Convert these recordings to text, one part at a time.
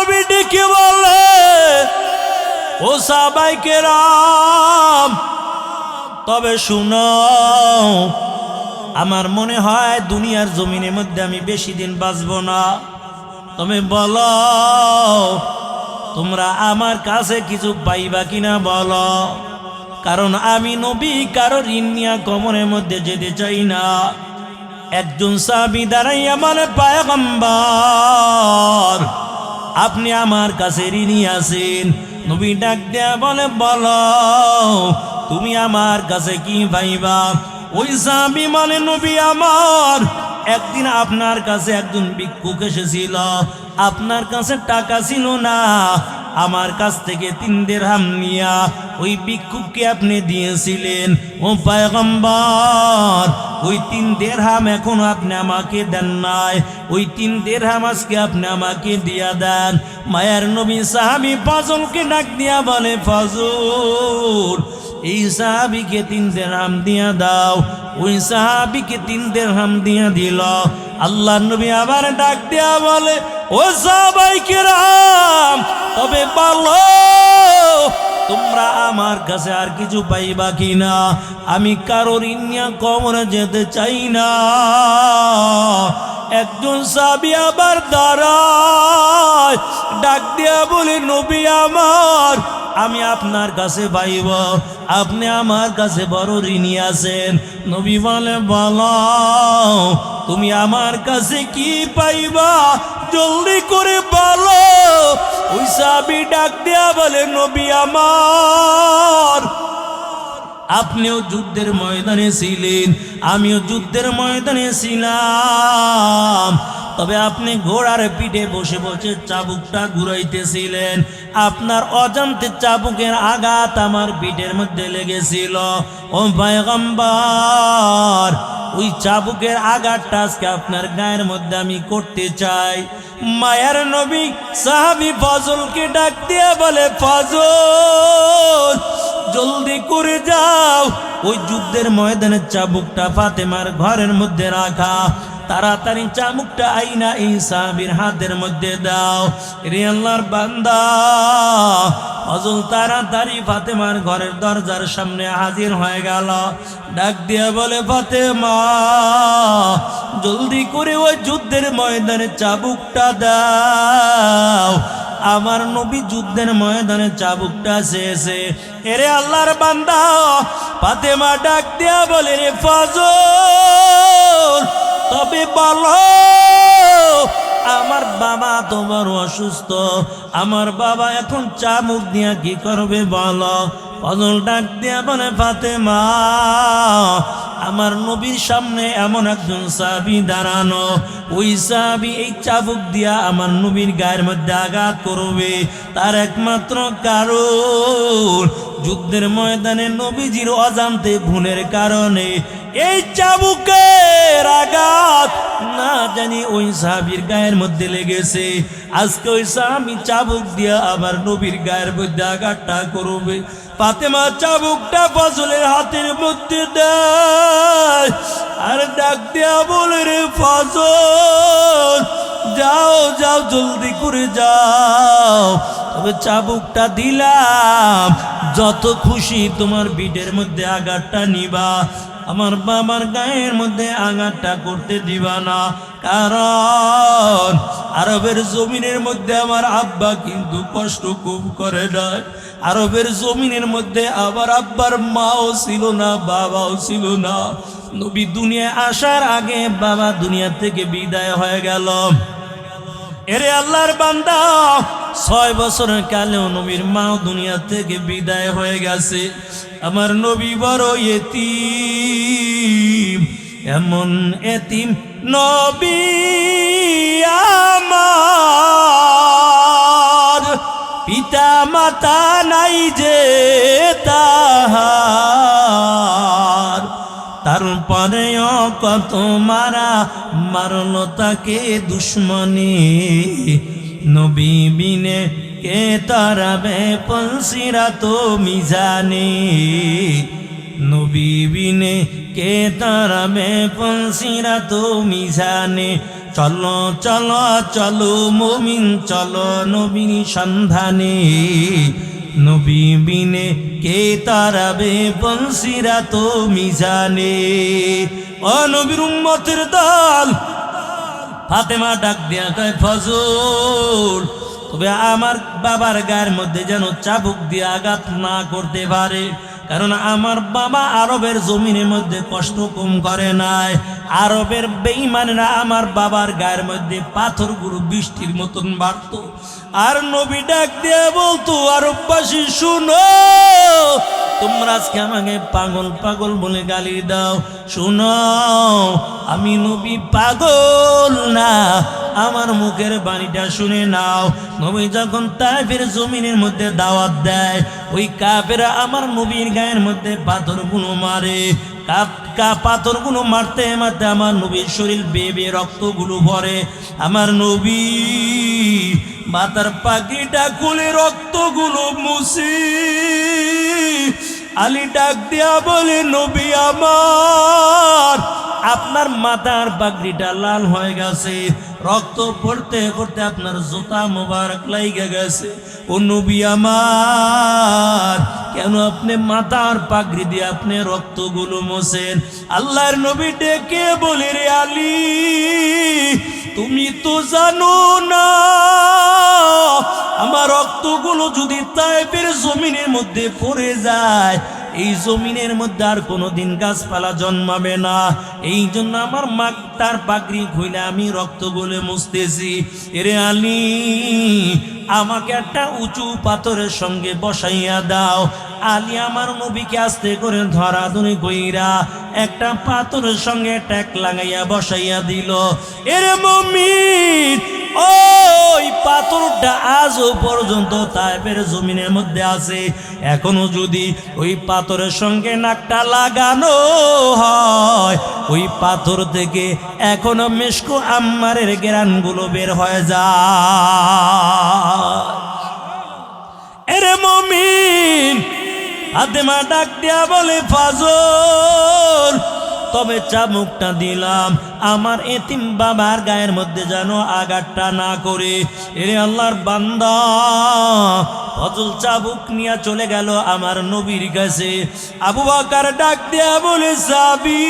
নবী ডেকে বলে, ও সাহাবায়ে কেরাম, তবে শুনো, আমার মনে হয় দুনিয়ার জমিনের মধ্যে আমি বেশি দিন বাঁচব না। তুমি বলো, তোমরা আমার কাছে কিছু পাইবা কিনা বলো, কারণ আমি নবী কারো ঋণ নিয়ে কবরের মধ্যে যেতে চাই না। একজন সাহাবী দাঁড়াইয়া বলে, পয়গম্বর, আপনি আমার কাছে ঋণী আছেন। নবী ডাক দেয়া বলে, বলো তুমি আমার কাছে কি পাইবা? ওই সাহাবী বলে, নবী আমার, একদিন আপনার কাছে একজন ভিক্ষুক এসেছিল, আপনার কাছে টাকা ছিল না, আমার কাছ থেকে 3 দিরহাম নিয়া ওই ভিক্ষুককে আপনি দিয়েছিলেন। ও পয়গম্বর, ওই 3 দিরহাম এখনো আপনি আমাকে দেন নাই, ওই 3 দিরহাম আজকে আপনি আমাকে দিয়া দেন। মায়ার নবী সাহাবী ফজলকে ডাক দিয়া বলে, ফজল, এই সাহাবীকে 3 দিরহাম দিয়া দাও। ওই সাহাবীকে 3 দিরহাম দিয়া দিল। আল্লাহ নবী আবার ডাক দিয়া বলে, ও সাহাবায়ে কেরাম, তবে বলো তোমরা আমার কাছে আর কিছু পাইবা কিনা? আমি কারো ঋণ নিয়ে কবরে যেতে চাই না। একজন সাহাবী আবার দাঁড়ায়, ডাক দিয়া বলে, নবী আমার, আমি আপনার কাছে পাইব, আপনি আমার কাছে বড় ঋণী আছেন। নবী বলে, বলো তুমি আমার কাছে কি পাইবা, জলদি করে বলো। ওই সাহাবী ডাক দিয়া বলে, নবী আমার, আপনিও যুদ্ধের ময়দানে ছিলেন, আমিও যুদ্ধের ময়দানে ছিলাম, তবে আপনি ঘোড়ার পিঠে বসে বসে চাবুকটা ঘুরাইতেছিলেন, আপনার অজান্তে চাবুকের আঘাত আমার পিঠের মধ্যে লেগেছিল। ও পয়গম্বর, ওই চাবুকের আঘাতটা আজকে আপনার গায়ের মধ্যে আমি করতে চাই। মায়ার নবী সাহাবী ফজলকে ডাক দিয়া বলে, ফজল, জলদি করে যাও, ওই যুদ্ধের ময়দানে চাবুকটা ফাতেমার ঘরের মধ্যে রাখা, তাড়াতাড়ি চাবুকটা আইনা এই সাহাবীর হাতের মধ্যে দাও। রে আল্লাহর বান্দা, ফজল তাড়াতাড়ি ফাতেমার ঘরের দরজার সামনে হাজির হয়ে গেল। ডাক দিয়া বলে, ফাতেমা, জলদি করে ওই যুদ্ধের ময়দানে চাবুকটা দাও। আমার নবী যুদ্ধের ময়দানে চাবুকটা চেয়েছে। এরে আল্লাহর বান্দা, ফাতেমা ডাক দিয়া বলে, রে ফজল, তবে বলো, আমার বাবা তো বড় অসুস্থ, আমার বাবা এখন চাবুক দিয়া কি করবে বলো। ফজল ডাক দিয়া বলে, ফাতেমা, আমার নবীর সামনে এমন একজন সাহাবী দাঁড়ানো, ওই সাহাবী এই চাবুক দিয়া আমার নবীর গায়ের মধ্যে আঘাত করবে, তার একমাত্র কারণ যুদ্ধের ময়দানে নবীজির অজান্তে ভুলের কারণে এই চাবুকের আঘাত না জানি ওই সাহাবীর গায়ের মধ্যে লেগেছে। আজকে ওই সাহাবী চাবুক দিয়া আমার নবীর গায়ের মধ্যে আঘাতটা করবে। ফাতেমা চাবুকটা ফজলের হাতের মধ্যে দেয় আর ডাক দেয়া বলে, রে ফজল, যাও যাও, জলদি করে যাও, তবে চাবুকটা দিলাম, যত খুশি তোমার পিঠের মধ্যে আঘাতটা নিবা, আমার বাবার গায়ের মধ্যে আঘাতটা করতে দিবা না, কারণ আরবের জমিনের মধ্যে আমার আব্বা কিন্তু কষ্ট খুব করে নাই। আরবের জমিনের মধ্যে আবার আব্বার মাও ছিল না, বাবাও ছিল না। নবী দুনিয়ায় আসার আগে বাবা দুনিয়া থেকে বিদায় হয়ে গেল। এরে আল্লাহর বান্দা, 6 বছরের কালেও নবীর মাও দুনিয়া থেকে বিদায় হয়ে গেছে। আমার নবী বড় এতিম, এমন এতিম নবী আমার, পিতা মাতা নাই যে তাহার, তারপরেও কত মারা মারলো তাকে দুশ্মনী, নবী বিনে কে তারাবে পলসিরাত মিজানে, নবী বিনে কে তারাবে পলসিরাত মিজানে। চলো চলো চলো মুমিন চলো নবীর সন্ধানে, নবী বিনে কে তারাবে বংশীরা তো মিজানে। ও নবীর উম্মতের দল, ফাতেমা ডাক দিয়া কয় ফজল, তবে আমার বাবার গায়ের মধ্যে যেন চাবুক দিয়ে আঘাত না করতে পারে, কারণ আমার বাবা আরবের জমিনের মধ্যে কষ্ট কম করে নাই। আরবের বেঈমানেরা আমার বাবার গায়ের মধ্যে পাথরগুলো বৃষ্টির মতন বাড়তো। আর নবী ডাক দিয়ে বলতো, আরববাসী শুনো, তোমরা আজকে আমাকে পাগল পাগল বলে গালি দাও, শুনো আমি নবী পাগল না, আমার মুখের বাণীটা শুনে নাও। নবী যখন তায়েফের জমিনের মধ্যে দাওয়াত দেয়, ওই কাফেরা আমার নবীর গায়ের মধ্যে পাথরগুলো মারে। পাথরগুলো মারতে মারতে আমার নবীর শরীর বেয়ে বেয়ে রক্তগুলো ভরে। আমার নবী মাথার পাখিটা খুলে রক্তগুলো মুছি আলী ডাক দিয়া বলে, নবী আমার, আপনার মাথার পাগড়িটা লাল হয়ে গেছে, রক্ত পড়তে পড়তে আপনার জুতা মোবারক লাইগা গেছে। ও নবী আমার, কেন আপনি মাথার পাগড়ি দিয়ে আপনি রক্তগুলো মোছেন? আল্লাহর নবী ডেকে বলে, রে আলী, তুমি তো জানো না আমার রক্তগুলো যদি তায়েফের জমিনের মধ্যে পড়ে যায়, এই জমিনের মধ্যে আর কোনোদিন গাছপালা জন্মাবে না। এই জন্য আমার মাথার পাগড়ি খুলে আমি রক্তগুলো মুছতেছি। এরে আলী, আমাকে একটা উঁচু পাথরের সঙ্গে বসাইয়া দাও। আলী আমার নবীকে আস্তে করে ধরাধরি কইরা একটা পাথরের সঙ্গে ট্যাক লাগাইয়া বসাইয়া দিল। এরে মুমিন, ওই পাথরটা আজও পর্যন্ত তায়েফের জমিনের মধ্যে আছে। এখনো যদি ওই পাথরের সঙ্গে নাকটা লাগানো হয়, ওই পাথর থেকে এখনো মিশকু আম্মারের গ্রানগুলো বের হয়ে যায়। এরে মুমিন, ফাতেমা ডাক দিয়া বলে, ফাজল, তবে চাবুকটা দিলাম আমার এতিম বাবার গায়ের মধ্যে যেন আঘাতটা না করে। এরে আল্লাহর বান্দা, ফজল চাবুক নিয়ে চলে গেল আমার নবীর কাছে। আবু বকর ডাক দিয়া বলে, সাবি,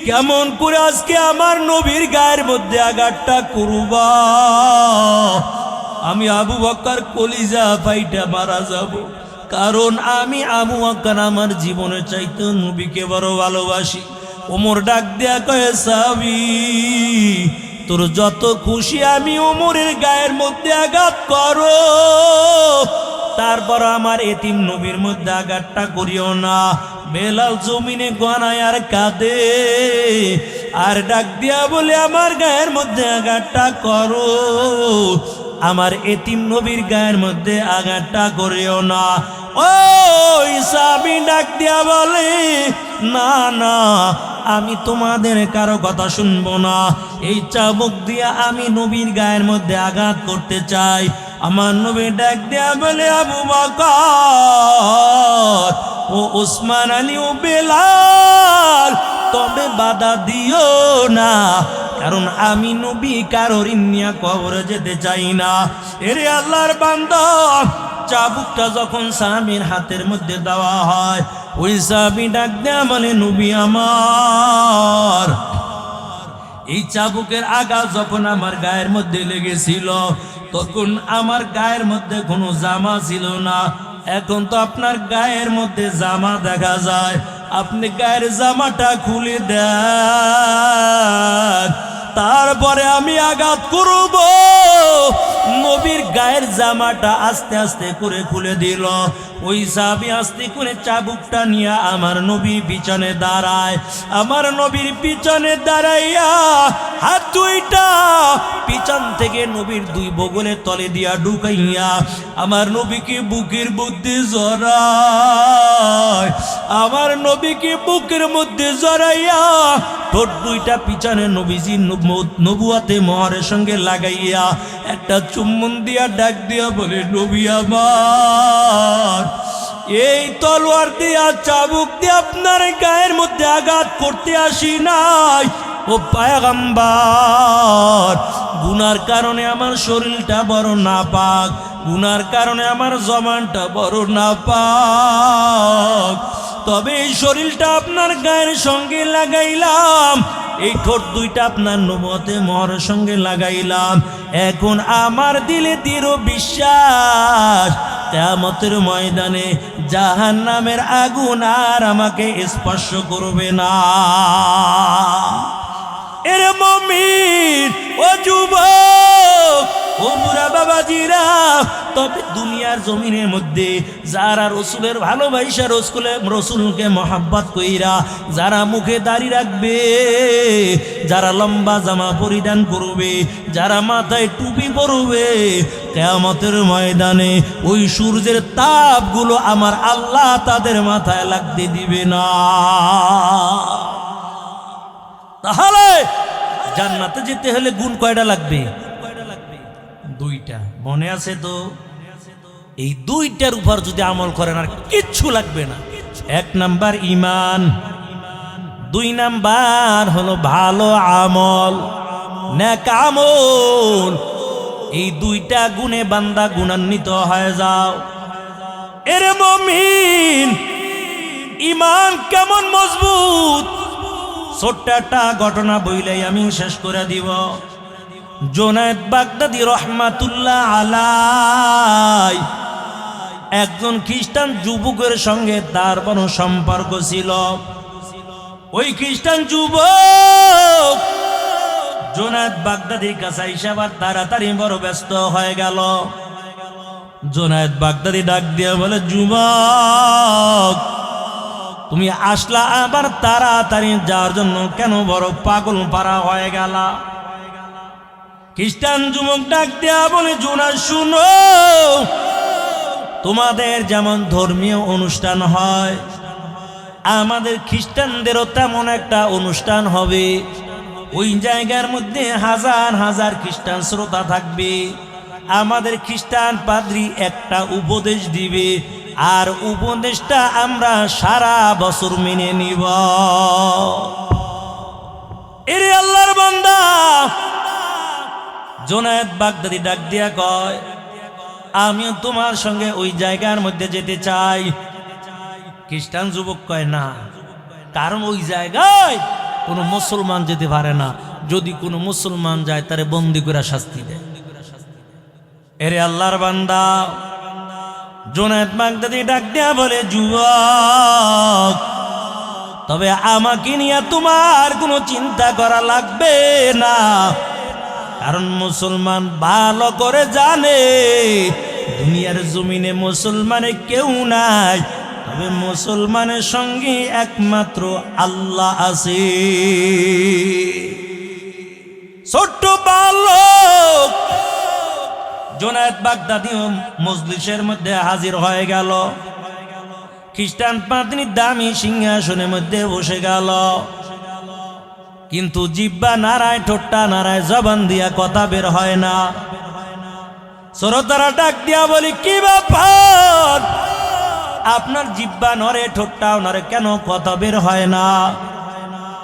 কেমন করে আজকে আমার নবীর গায়ের মধ্যে আঘাতটা করবা? আমি আবু বকর কলিজা ফাইটা মারা যাব, কারণ আমি আবু বকর আমার জীবনের চাইতে নবীকে বড় ভালোবাসি। ওমর ডাক দেয়া কয়ে, সাবি, তোর যত খুশি আমি ওমরের গায়ের মধ্যে আঘাত করো, তারপর আমার এতিম নবীর মধ্যে আঘাতটা করিও না। বেলাল জমিনে গনায় আর কাঁদে, আর ডাক দিয়া বলে, আমার গায়ের মধ্যে আঘাতটা করো, আমার এতিম নবীর গায়ের মধ্যে আঘাতটা করিও না। ওই সাবি ডাক দিয়া বলে, না না, আমি তোমাদের কারো কথা শুনবো না। এই চাবুক দিয়া আমি নবীর গায়ের মধ্যে আঘাত করতে চাই। আমার নবী ডাক দিয়া বলে, আবু বকর ও উসমান আলী ও বেলাল, তবে বাধা দিও না, কারণ আমি নবী কারোর নিয়া কবরে যেতে চাই না। এরে আল্লাহর বান্দা, চাবুকটা যখন সাহাবীর হাতের মধ্যে দেওয়া হয়, ওই সাহাবী ডাক দেয়া বলে, নবী আমার, এই চাবুকের আঘাত যখন আমার গায়ের মধ্যে লেগেছিল, তখন আমার গায়ের মধ্যে কোনো জামা ছিল না। এখন তো আপনার গায়ের মধ্যে জামা দেখা যায়, আপনি গায়ের জামাটা খুলে দেন, তারপরে আমি আঘাত করব। নবীর গায়ের জামাটা আস্তে আস্তে করে খুলে দিল। ওই সাহাবী আস্তে করে চাবুকটা নিয়ে আমার নবীর পিছনে দাঁড়ায়। আমার নবীর পিছনে দাঁড়াইয়া হাত দুইটা পিছন থেকে নবীর দুই বগলের তলে দিয়া ঢুকাইয়া আমার নবীকে বুকের মধ্যে জড়ায়। আমার নবীকে বুকের মধ্যে জড়াইয়া ঠোঁট দুইটা পিছনে নবীজি নবুয়াতে মোহরের সঙ্গে লাগাইয়া একটা চুম্বন দিয়া ডাক দিয়া বলে, নবী আমার, এই তলোয়ার দিয়া চাবুক দিয়ে আপনার গায়ের মধ্যে আঘাত করতে আসি নাই, ও পয়গম্বর, গুনার কারণে আমার শরীরটা বড় নাপাক, গুনার কারণে আমার জবানটা বড় নাপাক, তবে এই শরীরটা আপনার গায়ের সঙ্গে লাগাইলাম, এই ঠোঁট দুইটা আপনার নবুয়তে মোহরের সঙ্গে লাগাইলাম, এখন আমার দিলে দৃঢ় বিশ্বাস কিয়ামতের ময়দানে জাহান্নামের আগুন আর আমাকে স্পর্শ করবে না। এরে মুমিন, ও যুবক, ও বুড়া বাবাজিরা, তবে দুনিয়ার জমিনের মধ্যে যারা রসুলের ভালোবাসা, রসুলকে মহাব্বত কইরা যারা মুখে দাড়ি রাখবে, যারা লম্বা জামা পরিধান করবে, যারা মাথায় টুপি পরবে, কিয়ামতের ময়দানে ওই সূর্যের তাপগুলো আমার আল্লাহ তাদের মাথায় লাগতে দিবে না। তাহলে জান্নাতে যেতে হলে গুণ কয়টা লাগবে? দুইটা। মনে আছে তো? এই দুইটার উপর যদি আমল করেন আর কিচ্ছু লাগবে না। এক নাম্বার ঈমান, দুই নাম্বার হলো ভালো আমল, নেক আমল। এই দুইটা গুণে বান্দা গুণান্বিত হয়ে যাও। এরে মুমিন, ঈমান কেমন মজবুত, ছোট্ট একটা ঘটনা বইলাই আমি শেষ করে দিব। জুনায়েদ বাগদাদী রহমাতুল্লাহ আলাইহি একজন খ্রিস্টান যুবকের সঙ্গে তার কোনো সম্পর্ক ছিল। ওই খ্রিস্টান যুবক জুনায়েদ বাগদাদীর কাছে এসে আবার তাড়াতাড়ি বড় ব্যস্ত হয়ে গেল। জুনায়েদ বাগদাদী ডাক দিয়ে বলে, যুবক, তুমি আসলা আবার তাড়াতাড়ি যাওয়ার জন্য কেন বড় পাগল পারা হয়ে গেলা? খ্রিস্টান যুবক ডাক দেয়া বলে, জুনায়েদ শুনো, তোমাদের যেমন ধর্মীয় অনুষ্ঠান হয়, আমাদের খ্রিস্টানদেরও তেমন একটা অনুষ্ঠান হবে। ওই জায়গার মধ্যে হাজার হাজার খ্রিস্টান শ্রোতা থাকবে। আমাদের খ্রিস্টান পাদ্রী একটা উপদেশ দিবে, আর উপদেশটা আমরা সারা বছর মেনে নিব। এরে আল্লাহর বান্দা, জুনায়েদ বাগদাদী ডাক দিয়া কয়, আমিও তোমার সঙ্গে ওই জায়গার মধ্যে যেতে চাই। খ্রিস্টান যুবক কয়, না, কারণ ওই জায়গায় কোনো মুসলমান যেতে পারে না, যদি কোনো মুসলমান যায় তারে বন্দি করে শাস্তি দেয়। এরে আল্লাহর বান্দা, জুনায়েদ বাগদাদী ডাক দিয়া বলে, যুবক, তবে আমাকে নিয়ে তোমার কোনো চিন্তা করা লাগবে না, কারণ মুসলমান ভালো করে জানে দুনিয়ার জমিনে মুসলমানের কেউ নাই, তবে মুসলমানের সঙ্গে একমাত্র আল্লাহ আছে। ছোট্ট বালক জুনায়েদ বাগদাদী মজলিসের মধ্যে হাজির হয়ে গেল। খ্রিস্টান পাদ্রী দামি সিংহাসনের মধ্যে বসে গেল, কিন্তু জিহ্বা নাড়ায়, ঠোঁটটা নাড়ায়, জবান দিয়া কথা বের হয় না। শ্রোতারা ডাক দিয়া বলি, কি ব্যাপার, আপনার জিহ্বা নড়ে, ঠোঁটটাও নড়ে, কেন কথা বের হয় না?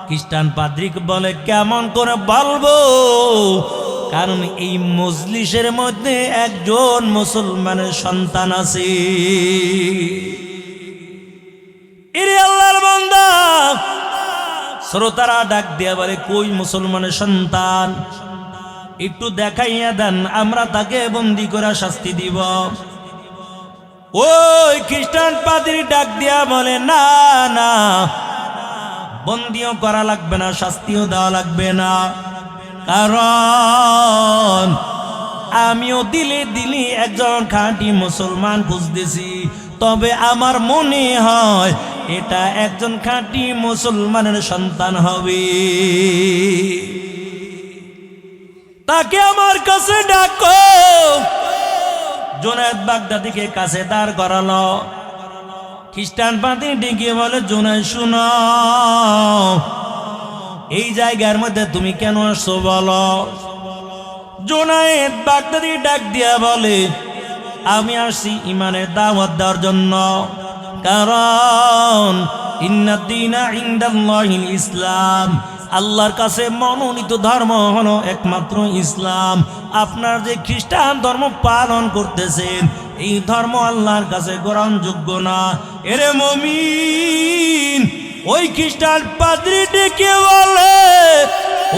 খ্রিস্টান পাদ্রী বলে, কেমন করে বলবো, কারণ এই মজলিসের মধ্যে একজন মুসলমানের সন্তান আছে। এরে আল্লাহর বান্দা, শ্রোতারা ডাক দিয়া বলে, কই মুসলমানের সন্তান, একটু দেখাইয়া দেন, আমরা তাকে বন্দি করে শাস্তি দিব। ওই খ্রিস্টান পাদ্রী ডাক দিয়া বলে, না না, বন্দিও করা লাগবে না, শাস্তিও দেওয়া লাগবে না, কারণ আমিও দিলে দিলি একজন খাঁটি মুসলমান খুঁজতেছি, তবে আমার মনে হয় এটা একজন খাঁটি মুসলমানের সন্তান হবে। তাকে আমার কাছে ডাকো। জুনায়েদ বাগদাদীকে কাছে দাঁড় করালো। খ্রিস্টান পাদ্রী ডেকে বলে, জুনায়েদ শুনো, এই জায়গার মধ্যে তুমি কেন আসছো বলো? জুনায়েদ বাগদাদী ডাক দিয়া বলে, আমি আসছি ইমানের দাওয়াত দেওয়ার জন্য, কারণ ইন্নাদ দীনা ইনদাল্লাহিল ইসলাম, আল্লাহর কাছে মনোনীত ধর্ম হলো একমাত্র ইসলাম। আপনার যে খ্রিস্টান ধর্ম পালন করতেছেন, এই ধর্ম আল্লাহর কাছে গ্রহণযোগ্য না। এরে মুমিন, ওই খ্রিস্টান পাদ্রী ডেকে বলে,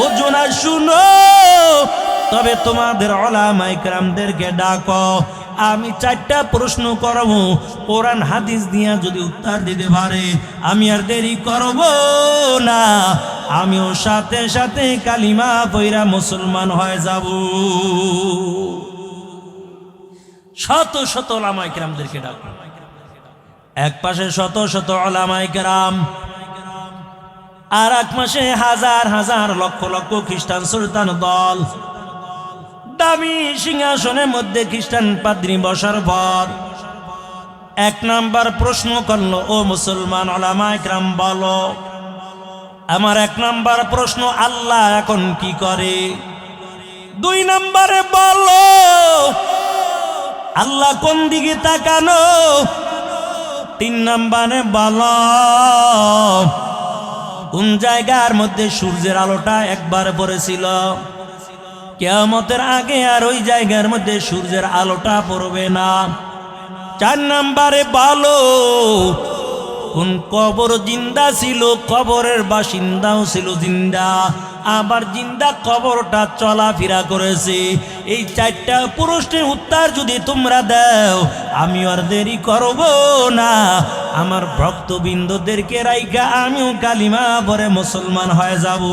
ও জোনা শুনো, তবে তোমাদের উলামায়ে কেরামদেরকে ডাকো, আমি 4টা প্রশ্ন করব, কোরআন হাদিস দিয়া যদি উত্তর দিতে পারে আমি আর দেরি করব না, আমিও সাথে সাথে কালিমা পয়রা মুসলমান হয়ে যাব। শত শত উলামায়ে কেরামদেরকে ডাকো, এক পাশে শত শত উলামায়ে কেরাম, আর এক মাসে হাজার হাজার লক্ষ লক্ষ খ্রিস্টান সুলতান দল, দামি সিংহাসনের মধ্যে খ্রিস্টান পাদ্রী বসার পর 1 নাম্বার প্রশ্ন করলো, ও মুসলমান উলামায়ে কেরাম বলো, আমার 1 নাম্বার প্রশ্ন, আল্লাহ এখন কি করে? 2 নাম্বারে বলো, আল্লাহ কোন দিকে তাকানো? 3 নাম্বারে বলো, কোন জায়গার মধ্যে সূর্যের আলোটা একবার পড়েছিল? কিয়ামতের আগে আর ওই জায়গার মধ্যে সূর্যের আলোটা পড়বে না। 4 নাম্বারে বলো, কোন কবর জিন্দা ছিল? কবরের বাসিন্দাও ছিল জিন্দা, আবার জিন্দা কবরটা চলাফেরা করেছে। এই 4টা প্রশ্নের উত্তর যদি তোমরা দাও আমি আর দেরি করব না, আমার ভক্তবৃন্দদেরকে রাইখা আমিও কালিমা পড়ে মুসলমান হয়ে যাব।